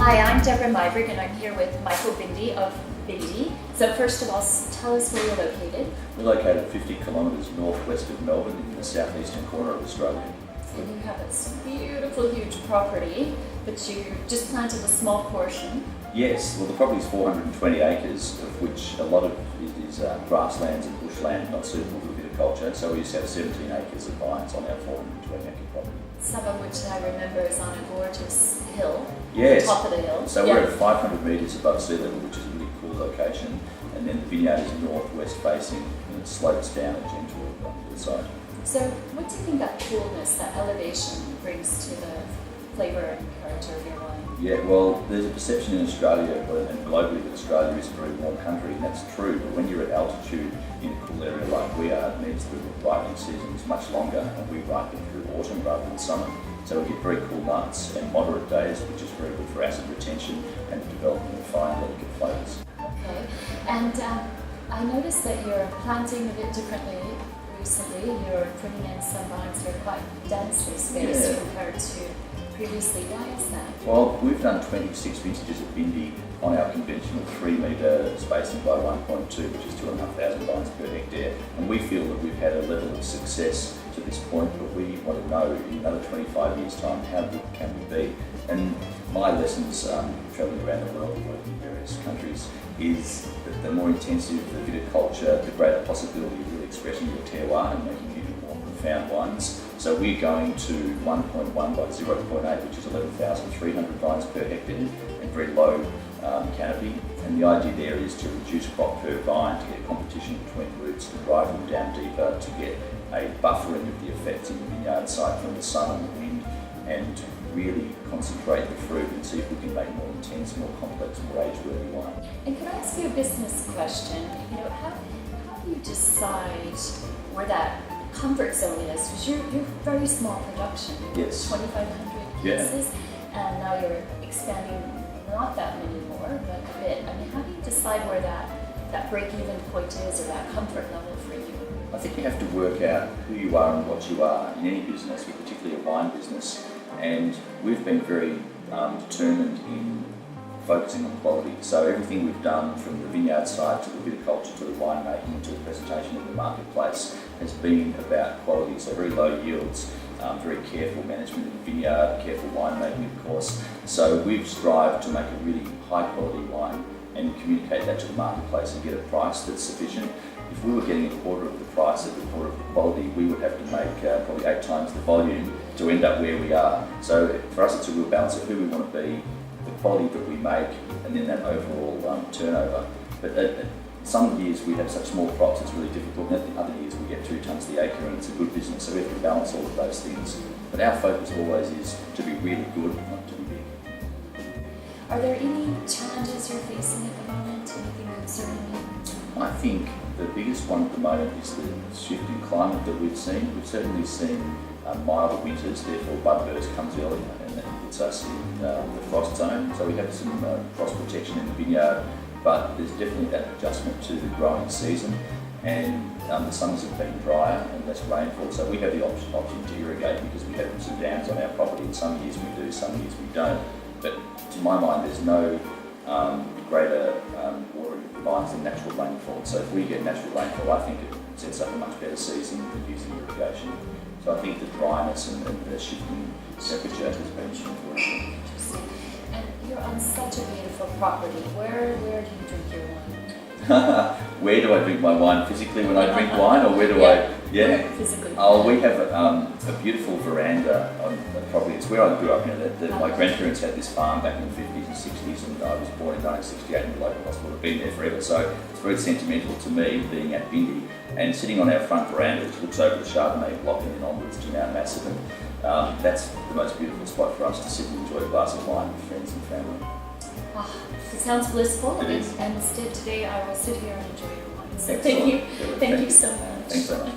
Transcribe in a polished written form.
Hi, I'm Deborah Mybrig and I'm here with Michael Bindi of Bindi. So first of all, tell us where you're located. We're located 50 kilometres northwest of Melbourne in the southeastern corner of Australia. And you have this beautiful, huge property, but you just planted a small portion. Yes, well the property is 420 acres, of which a lot of it is grasslands and bushland not suitable for viticulture. So we used to have 17 acres of vines on our 420 acre property. Some of which I remember is on a gorgeous hill, Yes. the top of the hill. So we're at 500 metres above sea level, which is a really cool location. And then the vineyard is northwest facing and it slopes down a gentle to the side. So what do you think that coolness, that elevation brings to the flavour and character of your wine? Yeah, well, there's a perception in Australia and globally that Australia is a very warm country, and that's true. But when you're at altitude in a cool area like we are, it means the ripening season is much longer, and we ripen through autumn rather than summer. So we get very cool nights and moderate days, which is very good for acid retention and the development of fine, delicate flavours. Okay, and I noticed that you're planting a bit differently recently. You're putting in some vines that are quite densely spaced compared to previously. Why is that? Well, we've done 26 vintages of Bindi on our conventional 3 metre spacing by 1.2, which is 2,500 vines per hectare. And we feel that we've had a level of success to this point, but we want to know in another 25 years' time how good can we be. And my lessons travelling around the world and working in various countries is that the more intensive the viticulture, the greater possibility of really expressing your terroir and making even more profound wines. So we're going to 1.1 by 0.8, which is 11,300 vines per hectare, and very low canopy. And the idea there is to reduce crop per vine, to get competition between roots, to drive them down deeper, to get a buffering of the effects in the vineyard side from the sun and the wind, and to really concentrate the fruit and see if we can make more intense, more complex, more age-worthy wine. And can I ask you a business question? You know, how do you decide where that comfort zone is? Because you're very small production. Yes. 2,500 pieces, and now you're expanding not that many more, but a bit. I mean, how do you decide where that break-even point is, or that comfort level for you? I think you have to work out who you are and what you are in any business, but particularly a wine business. And we've been very determined in focusing on quality. So everything we've done from the vineyard side to the viticulture to the winemaking to the presentation in the marketplace has been about quality. So very low yields, very careful management of the vineyard, careful winemaking of course. So we've strived to make a really high quality wine and communicate that to the marketplace and get a price that's sufficient. If we were getting a quarter of the price at a quarter of the quality, we would have to make probably 8 times the volume to end up where we are. So for us it's a real balance of who we want to be, the quality that we make, and then that overall turnover. But some years we have such small crops it's really difficult, and other years we get 2 tonnes the acre and it's a good business, so we have to balance all of those things. But our focus always is to be really good, not to be big. Are there any challenges you're facing at the moment? Anything concerning you? I think the biggest one at the moment is the shift in climate that we've seen. We've certainly seen milder winters, therefore bud burst comes early and that puts us in the frost zone. So we have some frost protection in the vineyard, but there's definitely that adjustment to the growing season, and the summers have been drier and less rainfall. So we have the option to irrigate because we have some dams on our property, and some years we do, some years we don't. But to my mind there's no greater watering of the vines than natural rainfall. So if we get natural rainfall, I think it sets up a much better season than using irrigation. So I think the dryness and the shifting temperature has been important. Interesting. And you're on such a beautiful property. Where do you drink your wine? Where do I drink my wine? Physically when I drink wine, or where do I? Yeah. Where physically. Oh, we have a beautiful veranda on the property. It's where I grew up. You know, my grandparents had this farm back in the 50s and 60s, and I was born in 1968 in the local hospital. I've been there forever, so it's very sentimental to me being at Bindi and sitting on our front veranda, which looks over the Chardonnay block and then onwards to Mount Macedon. That's the most beautiful spot for us to sit and enjoy a glass of wine with friends and family. Oh, it sounds blissful. It is. And instead today I will sit here and enjoy your wine. So Excellent. thank you so much. Thanks so much.